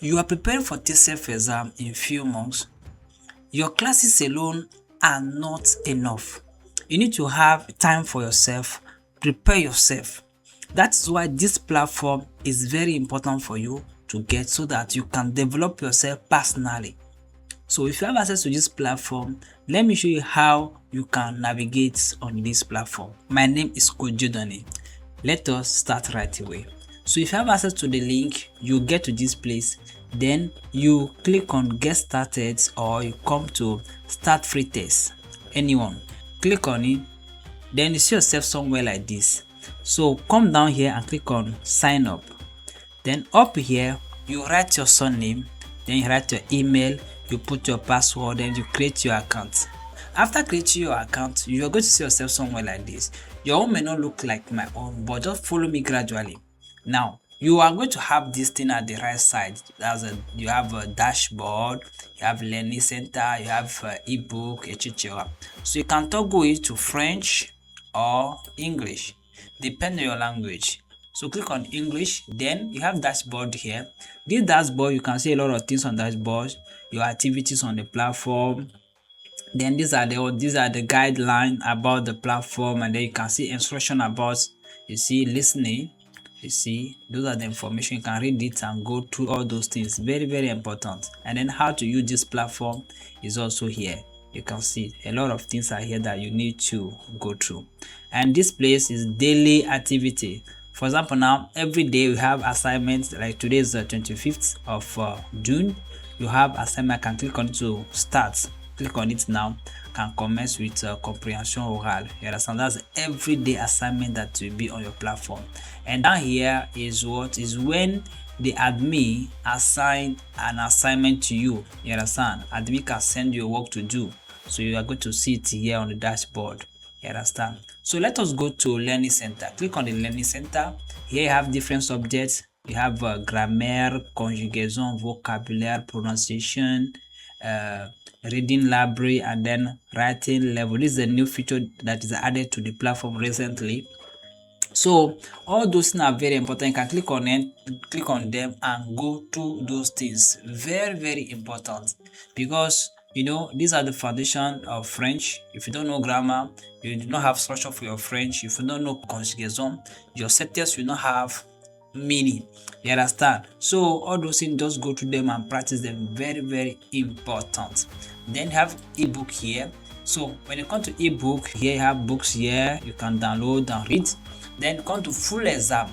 You are preparing for TCF exam in few months. Your classes alone are not enough. You need to have time for yourself, prepare yourself. That's why this platform is very important for you to get so that you can develop yourself personally. So if you have access to this platform, let me show you how you can navigate on this platform. My name is Coach Jodani. Let us start right away. So if you have access to the link, you get to this place, then you click on get started, or you come to start free test. Anyone, click on it, then you see yourself somewhere like this. So come down here and click on sign up. Then up here, you write your surname, then you write your email, you put your password, then you create your account. After creating your account, you are going to see yourself somewhere like this. Your own may not look like my own, but just follow me gradually. Now, you are going to have this thing at the right side. You have a dashboard, you have learning center, you have ebook, etc. So you can toggle it to French or English, depending on your language. So click on English, then you have dashboard here. This dashboard, you can see a lot of things on dashboard, your activities on the platform. Then these are the guidelines about the platform, and then you can see instruction about, you see, listening. You see, those are the information. You can read it and go through all those things. Very, very important. And then how to use this platform is also here. You can see a lot of things are here that you need to go through. And this place is daily activity. For example, now every day we have assignments. Like today is the 25th of June. You have assignment. I can click on it to start. Click on it now. Can commence with comprehension oral. You understand? That's everyday assignment that will be on your platform. And down here is what is when the admin assign an assignment to you. You understand? Admin can send you work to do. So you are going to see it here on the dashboard. You understand? So let us go to Learning Center. Click on the Learning Center. Here you have different subjects. You have grammar, conjugation, vocabulary, pronunciation, reading library, and then writing level. This is a new feature that is added to the platform recently. So all those things are very important. You can click on it, click on them and go to those things. Very, very important, because you know these are the foundation of French. If you don't know grammar, you do not have structure for your French. If you don't know conjugation, your sentence will not have meaning. You understand? So all those things, just go through them and practice them. Very, very important. Then have ebook here. So when you come to ebook, here you have books here you can download and read. Then come to full exam.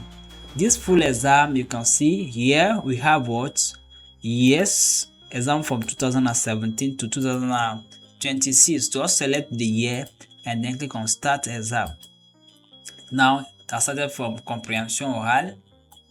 This full exam, you can see here we have what? Yes, exam from 2017 to 2026. Just select the year and then click on start exam. Now it has started from comprehension oral.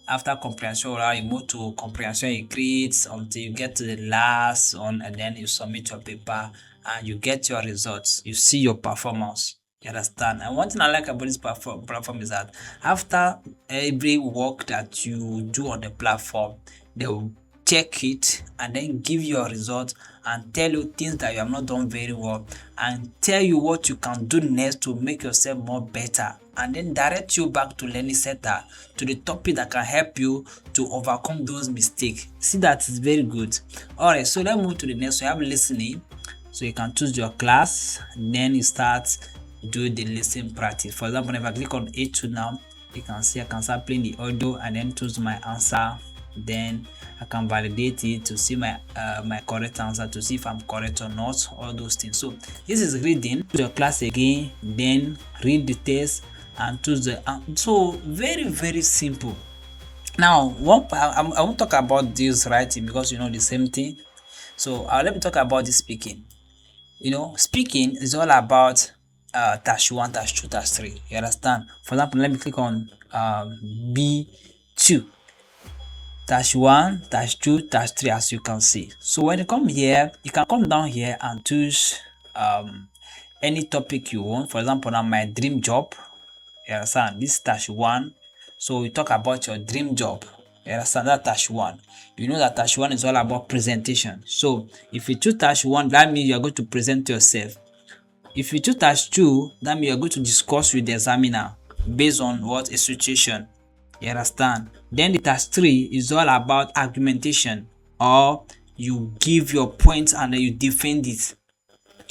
After comprehension oral, you move to comprehension écrite until you get to the last one, and then you submit your paper and you get your results. You see your performance. You understand? And one thing I like about this platform is that after every work that you do on the platform, they will check it and then give you a result and tell you things that you have not done very well and tell you what you can do next to make yourself more better, and then direct you back to Learning Center to the topic that can help you to overcome those mistakes. See, that is very good. Alright, so let's move to the next. So you have listening. So you can choose your class, then you start do the listening practice. For example, if I click on A2 now, you can see I can start playing the audio and then choose my answer. Then I can validate it to see my correct answer, to see if I'm correct or not, all those things. So this is reading. Choose your class again, then read the test and choose the so very, very simple. Now I won't talk about this writing because you know the same thing. So let me talk about this speaking. You know, speaking is all about task 1, task 2, task 3. You understand? For example, let me click on B2. Task 1, task 2, task 3, as you can see. So when you come here, you can come down here and choose any topic you want. For example, now my dream job. You understand? This is task 1. So we talk about your dream job. You understand? That task 1. You know that task 1 is all about presentation. So if you choose task 1, that means you are going to present yourself. If you choose task 2, that means you are going to discuss with the examiner based on what a situation. You understand? Then the task 3 is all about argumentation. or you give your point and then you defend it.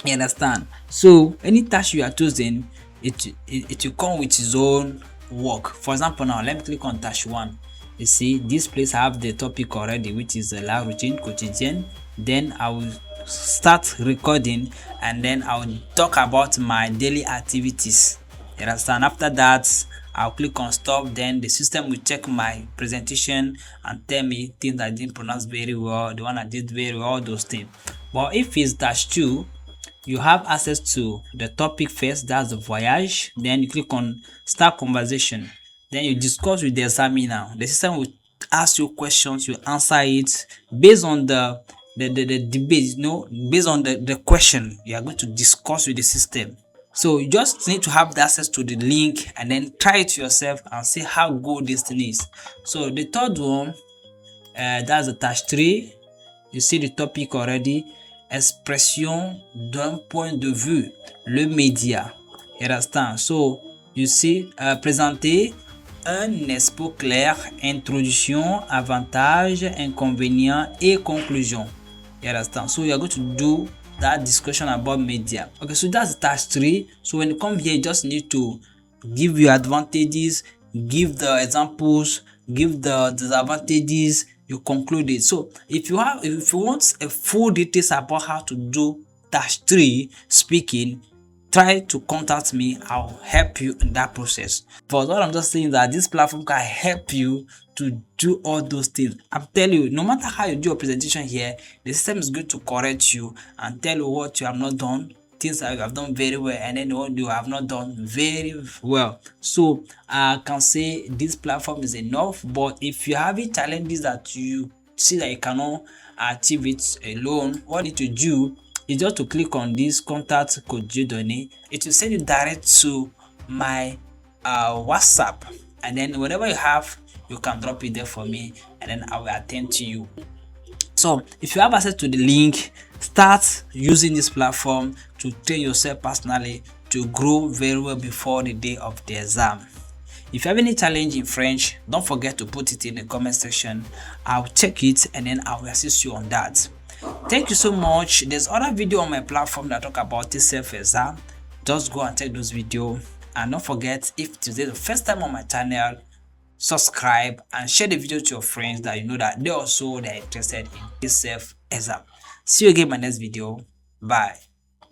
You understand? So any task you are choosing, it will come with its own work. For example, now let me click on task 1. You see this place I have the topic already, which is la routine quotidienne. Then I will start recording and then I will talk about my daily activities. You understand? After that, I'll click on stop. Then the system will check my presentation and tell me things I didn't pronounce very well, the one I did very well, all those things. But if it's task 2, you have access to the topic first, that's the voyage. Then you click on start conversation. Then you discuss with the examiner. The system will ask you questions, you answer it based on the debate, based on the question you are going to discuss with the system. So you just need to have the access to the link and then try it yourself and see how good this thing is. So the third one, that's the task 3. You see the topic already. Expression d'un point de vue, le média. You understand? So you see, présenter un expo clair, introduction, avantages, inconvénients et conclusion. You understand? So you are going to do that discussion about media. Okay, so that's task 3. So when you come here, you just need to give your advantages, give the examples, give the disadvantages, you conclude it. So if you want a full details about how to do task 3 speaking, try to contact me. I'll help you in that process. For what I'm just saying that this platform can help you to do all those things. I'm telling you, no matter how you do your presentation here, the system is going to correct you and tell you what you have not done, things that you have done very well, and then what you have not done very well. So I can say this platform is enough, but if you have challenges that you see that you cannot achieve it alone, what you need to do is just to click on this contact code Dieudonné. It will send you direct to my WhatsApp, and then whatever you have, you can drop it there for me and then I will attend to you. So if you have access to the link, start using this platform to train yourself personally to grow very well before the day of the exam. If you have any challenge in French, don't forget to put it in the comment section. I'll check it and then I will assist you on that. Thank you so much. There's other video on my platform that talk about this self-exam. Just go and check those videos. And don't forget, if today is the first time on my channel, subscribe and share the video to your friends that you know that they're interested in this self-exam. See you again in my next video. Bye.